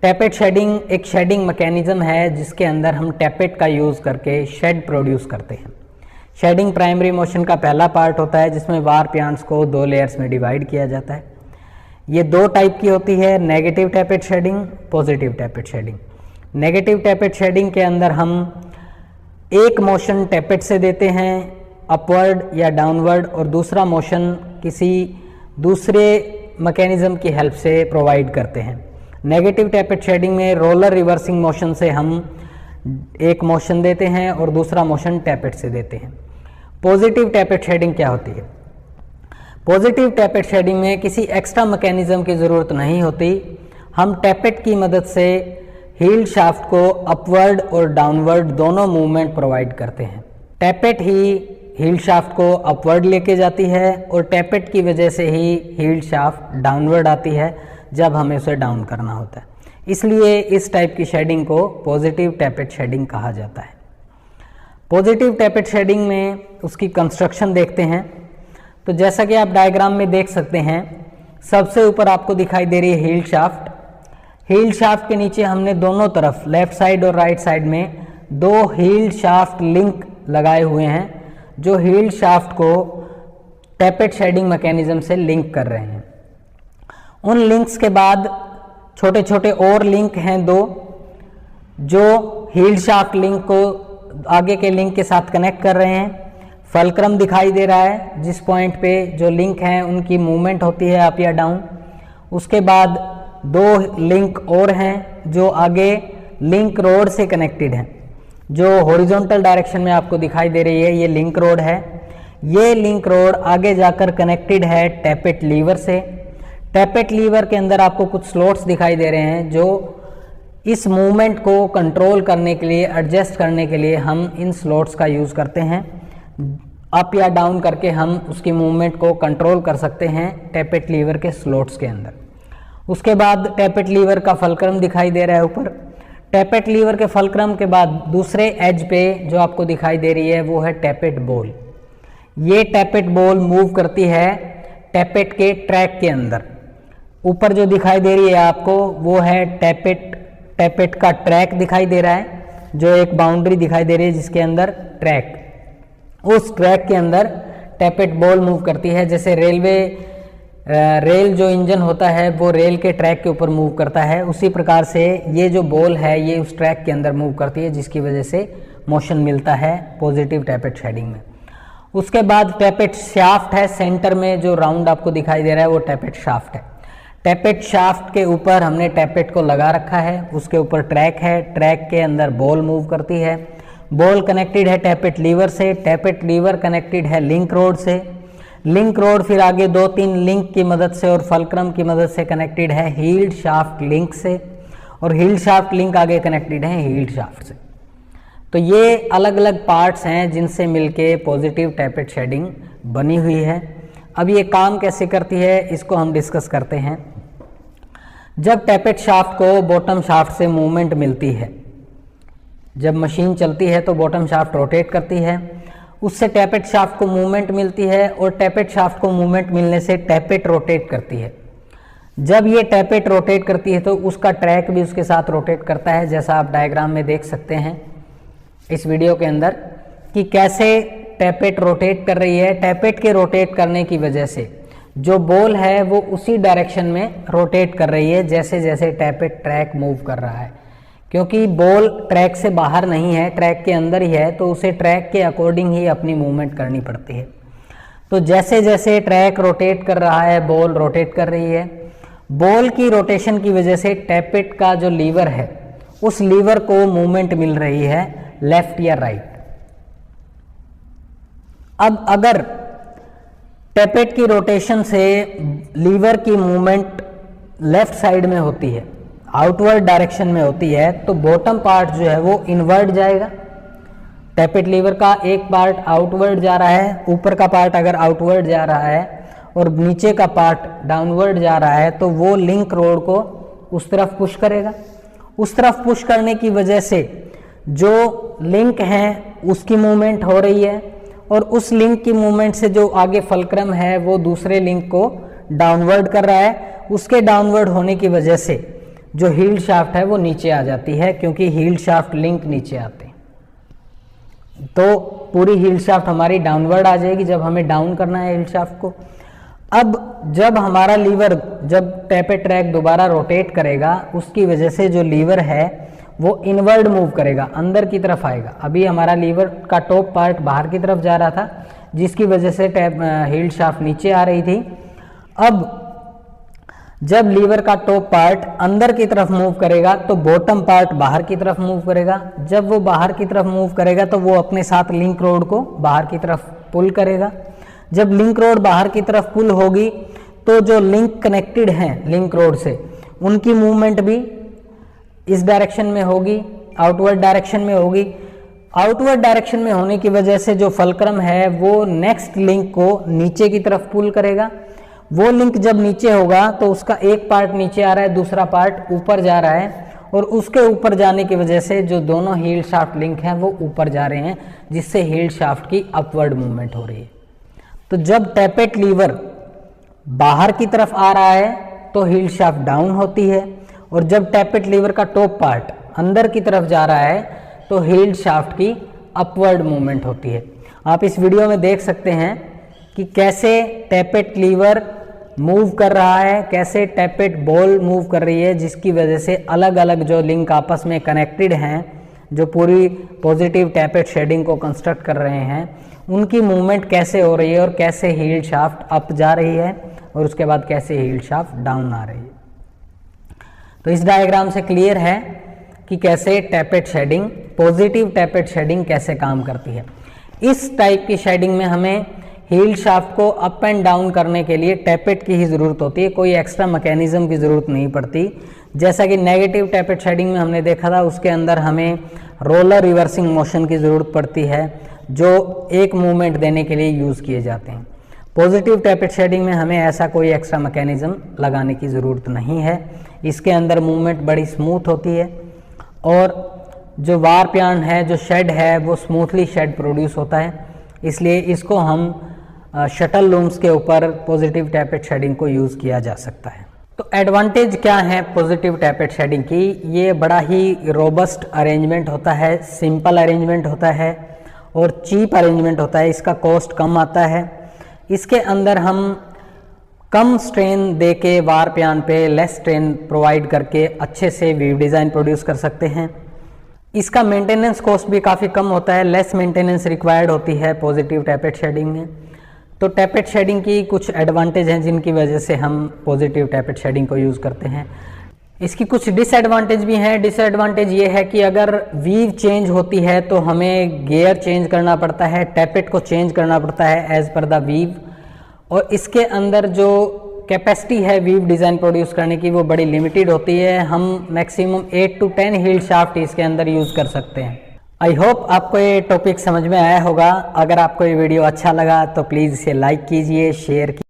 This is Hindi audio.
टैपेट शेडिंग एक शेडिंग मैकेनिज्म है जिसके अंदर हम टैपेट का यूज़ करके शेड प्रोड्यूस करते हैं। शेडिंग प्राइमरी मोशन का पहला पार्ट होता है जिसमें वार्प यार्न्स को 2 लेयर्स में डिवाइड किया जाता है। ये 2 टाइप की होती है, negative tappet shading, positive tappet shading. Negative tappet shading के अंदर हम एक मोशन टैपेट से देते हैं अपवर्ड या डाउनवर्ड और दूसरा मोशन किसी दूसरे मैकेनिज्म की हेल्प से प्रोवाइड करते हैं। नेगेटिव टैपेट शेडिंग में रोलर रिवर्सिंग मोशन से हम एक मोशन देते हैं और दूसरा मोशन टैपेट से देते हैं। पॉजिटिव टैपेट शेडिंग क्या होती है? पॉजिटिव टैपेट शेडिंग में किसी एक्स्ट्रा मैकेनिज्म की ज़रूरत नहीं होती। हम टैपेट की मदद से हील्ड शाफ्ट को अपवर्ड और डाउनवर्ड दोनों मूवमेंट प्रोवाइड करते हैं। टैपेट ही हील्ड शाफ्ट को अपवर्ड लेके जाती है और टैपेट की वजह से ही हील्ड शाफ्ट डाउनवर्ड आती है जब हमें उसे डाउन करना होता है। इसलिए इस टाइप की शेडिंग को पॉजिटिव टैपेट शेडिंग कहा जाता है। पॉजिटिव टैपेट शेडिंग में उसकी कंस्ट्रक्शन देखते हैं। तो जैसा कि आप डायग्राम में देख सकते हैं, सबसे ऊपर आपको दिखाई दे रही है हील्ड शाफ्ट। हील्ड शाफ्ट के नीचे हमने दोनों तरफ लेफ्ट साइड और राइट साइड में 2 हील्ड शाफ्ट लिंक लगाए हुए हैं जो हील्ड शाफ्ट को टैपेट शेडिंग मैकेनिज्म से लिंक कर रहे हैं। उन लिंक्स के बाद छोटे छोटे और लिंक हैं 2 जो हील्ड शाफ्ट लिंक को आगे के लिंक के साथ कनेक्ट कर रहे हैं। फलक्रम दिखाई दे रहा है जिस पॉइंट पे जो लिंक हैं उनकी मूवमेंट होती है अप या डाउन। उसके बाद 2 लिंक और हैं जो आगे लिंक रोड से कनेक्टेड हैं, जो हॉरिजॉन्टल डायरेक्शन में आपको दिखाई दे रही है। ये लिंक रोड है। ये लिंक रोड आगे जाकर कनेक्टेड है टैपेट लीवर से। टैपेट लीवर के अंदर आपको कुछ स्लॉट्स दिखाई दे रहे हैं जो इस मूवमेंट को कंट्रोल करने के लिए, एडजस्ट करने के लिए हम इन स्लॉट्स का यूज़ करते हैं। अप या डाउन करके हम उसकी मूवमेंट को कंट्रोल कर सकते हैं टैपेट लीवर के स्लॉट्स के अंदर। उसके बाद टैपेट लीवर का फलक्रम दिखाई दे रहा है ऊपर। टैपेट लीवर के फलक्रम के बाद दूसरे एज पे जो आपको दिखाई दे रही है वो है टैपेट बॉल। ये टैपेट बॉल मूव करती है टैपेट के ट्रैक के अंदर। ऊपर जो दिखाई दे रही है आपको वो है टैपेट का ट्रैक दिखाई दे रहा है, जो एक बाउंड्री दिखाई दे रही है जिसके अंदर ट्रैक, उस ट्रैक के अंदर टैपेट बॉल मूव करती है। जैसे रेल जो इंजन होता है वो रेल के ट्रैक के ऊपर मूव करता है, उसी प्रकार से ये जो बॉल है ये उस ट्रैक के अंदर मूव करती है जिसकी वजह से मोशन मिलता है पॉजिटिव टैपेट शेडिंग में। उसके बाद टैपेट शाफ्ट है, सेंटर में जो राउंड आपको दिखाई दे रहा है वो टैपेट शाफ्ट है। टैपेट शाफ्ट के ऊपर हमने टैपेट को लगा रखा है, उसके ऊपर ट्रैक है, ट्रैक के अंदर बॉल मूव करती है। बॉल कनेक्टेड है टैपेट लीवर से, टैपेट लीवर कनेक्टेड है लिंक रोड से। लिंक रोड फिर आगे 2-3 लिंक की मदद से और फलक्रम की मदद से कनेक्टेड है हील्ड शाफ्ट लिंक से, और हील्ड शाफ्ट लिंक आगे कनेक्टेड है हील्ड शाफ्ट से। तो ये अलग अलग पार्ट्स हैं जिनसे मिलके पॉजिटिव टैपेट शेडिंग बनी हुई है। अब ये काम कैसे करती है इसको हम डिस्कस करते हैं। जब टैपेट शाफ्ट को बॉटम शाफ्ट से मूवमेंट मिलती है, जब मशीन चलती है तो बॉटम शाफ्ट रोटेट करती है, उससे टैपेट शाफ्ट को मूवमेंट मिलती है और टैपेट शाफ्ट को मूवमेंट मिलने से टैपेट रोटेट करती है। जब ये टैपेट रोटेट करती है तो उसका ट्रैक भी उसके साथ रोटेट करता है, जैसा आप डायग्राम में देख सकते हैं इस वीडियो के अंदर कि कैसे टैपेट रोटेट कर रही है। टैपेट के रोटेट करने की वजह से जो बॉल है वो उसी डायरेक्शन में रोटेट कर रही है जैसे जैसे टैपेट ट्रैक मूव कर रहा है। क्योंकि बॉल ट्रैक से बाहर नहीं है, ट्रैक के अंदर ही है, तो उसे ट्रैक के अकॉर्डिंग ही अपनी मूवमेंट करनी पड़ती है। तो जैसे जैसे ट्रैक रोटेट कर रहा है बॉल रोटेट कर रही है। बॉल की रोटेशन की वजह से टैपेट का जो लीवर है उस लीवर को मूवमेंट मिल रही है लेफ्ट या राइट। अब अगर टैपेट की रोटेशन से लीवर की मूवमेंट लेफ्ट साइड में होती है, आउटवर्ड डायरेक्शन में होती है, तो बॉटम पार्ट जो है वो इनवर्ड जाएगा। टैपेट लीवर का एक पार्ट आउटवर्ड जा रहा है, ऊपर का पार्ट अगर आउटवर्ड जा रहा है और नीचे का पार्ट डाउनवर्ड जा रहा है तो वो लिंक रोड को उस तरफ पुश करेगा। उस तरफ पुश करने की वजह से जो लिंक है उसकी मूवमेंट हो रही है और उस लिंक की मूवमेंट से जो आगे फलक्रम है वो दूसरे लिंक को डाउनवर्ड कर रहा है। उसके डाउनवर्ड होने की वजह से जो हील्ड शाफ्ट है वो नीचे आ जाती है, क्योंकि हील्ड शाफ्ट लिंक नीचे आते हैं। तो पूरी हील्ड शाफ्ट हमारी डाउनवर्ड आ जाएगी जब हमें डाउन करना है हील्ड शाफ्ट को। अब जब हमारा लीवर, जब टैपेट ट्रैक दोबारा रोटेट करेगा, उसकी वजह से जो लीवर है वो इनवर्ड मूव करेगा, अंदर की तरफ आएगा। अभी हमारा लीवर का टॉप पार्ट बाहर की तरफ जा रहा था, जिसकी वजह से हील्ड शाफ्ट नीचे आ रही थी। अब जब लीवर का टॉप पार्ट अंदर की तरफ मूव करेगा तो बॉटम पार्ट बाहर की तरफ मूव करेगा। जब वो बाहर की तरफ मूव करेगा तो वो अपने साथ लिंक रोड को बाहर की तरफ पुल करेगा। जब लिंक रोड बाहर की तरफ पुल होगी तो जो लिंक कनेक्टेड हैं लिंक रोड से, उनकी मूवमेंट भी इस डायरेक्शन में होगी, आउटवर्ड डायरेक्शन में होगी। आउटवर्ड डायरेक्शन में होने की वजह से जो फल्क्रम है वो नेक्स्ट लिंक को नीचे की तरफ पुल करेगा। वो लिंक जब नीचे होगा तो उसका एक पार्ट नीचे आ रहा है, दूसरा पार्ट ऊपर जा रहा है, और उसके ऊपर जाने की वजह से जो दोनों हील्ड शाफ्ट लिंक हैं वो ऊपर जा रहे हैं, जिससे हील्ड शाफ्ट की अपवर्ड मूवमेंट हो रही है। तो जब टैपेट लीवर बाहर की तरफ आ रहा है तो हील्ड शाफ्ट डाउन होती है, और जब टैपेट लीवर का टॉप पार्ट अंदर की तरफ जा रहा है तो हील्ड शाफ्ट की अपवर्ड मूवमेंट होती है। आप इस वीडियो में देख सकते हैं कि कैसे टैपेट लीवर मूव कर रहा है, कैसे टैपेट बॉल मूव कर रही है, जिसकी वजह से अलग अलग जो लिंक आपस में कनेक्टेड हैं, जो पूरी पॉजिटिव टैपेट शेडिंग को कंस्ट्रक्ट कर रहे हैं, उनकी मूवमेंट कैसे हो रही है और कैसे हील्ड शाफ्ट अप जा रही है और उसके बाद कैसे हील्ड शाफ्ट डाउन आ रही है। तो इस डायग्राम से क्लियर है कि कैसे tappet shading, positive tappet shading कैसे काम करती है। इस टाइप की शेडिंग में हमें हील्ड शाफ्ट को अप एंड डाउन करने के लिए टैपेट की ही ज़रूरत होती है, कोई एक्स्ट्रा मैकेनिज्म की ज़रूरत नहीं पड़ती। जैसा कि नेगेटिव टैपेट शेडिंग में हमने देखा था, उसके अंदर हमें रोलर रिवर्सिंग मोशन की ज़रूरत पड़ती है, जो एक मूवमेंट देने के लिए यूज़ किए जाते हैं। पॉजिटिव टैपेट शेडिंग में हमें ऐसा कोई एक्स्ट्रा मैकेनिज्म लगाने की ज़रूरत नहीं है। इसके अंदर मूवमेंट बड़ी स्मूथ होती है, और जो वार प्यान है, जो शेड है, वो स्मूथली शेड प्रोड्यूस होता है। इसलिए इसको हम शटल लूम्स के ऊपर पॉजिटिव टैपेट शेडिंग को यूज़ किया जा सकता है। तो एडवांटेज क्या है पॉजिटिव टैपेट शेडिंग की? ये बड़ा ही रोबस्ट अरेंजमेंट होता है, सिंपल अरेंजमेंट होता है और चीप अरेंजमेंट होता है। इसका कॉस्ट कम आता है। इसके अंदर हम कम स्ट्रेन दे के वार प्यान पे लेस स्ट्रेन प्रोवाइड करके अच्छे से वीव डिज़ाइन प्रोड्यूस कर सकते हैं। इसका मेंटेनेंस कॉस्ट भी काफ़ी कम होता है, लेस मेंटेनेंस रिक्वायर्ड होती है पॉजिटिव टैपेट शेडिंग में। तो टैपेट शेडिंग की कुछ एडवांटेज हैं जिनकी वजह से हम पॉजिटिव टैपेट शेडिंग को यूज़ करते हैं। इसकी कुछ डिसएडवांटेज भी हैं। डिसएडवांटेज ये है कि अगर वीव चेंज होती है तो हमें गियर चेंज करना पड़ता है, टैपेट को चेंज करना पड़ता है एज पर द वीव, और इसके अंदर जो कैपेसिटी है वीव डिज़ाइन प्रोड्यूस करने की वो बड़ी लिमिटेड होती है। हम मैक्सिमम 8 to 10 हील्ड शाफ्ट इसके अंदर यूज़ कर सकते हैं। आई होप आपको ये टॉपिक समझ में आया होगा। अगर आपको ये वीडियो अच्छा लगा तो प्लीज़ इसे लाइक कीजिए, शेयर कीजिए।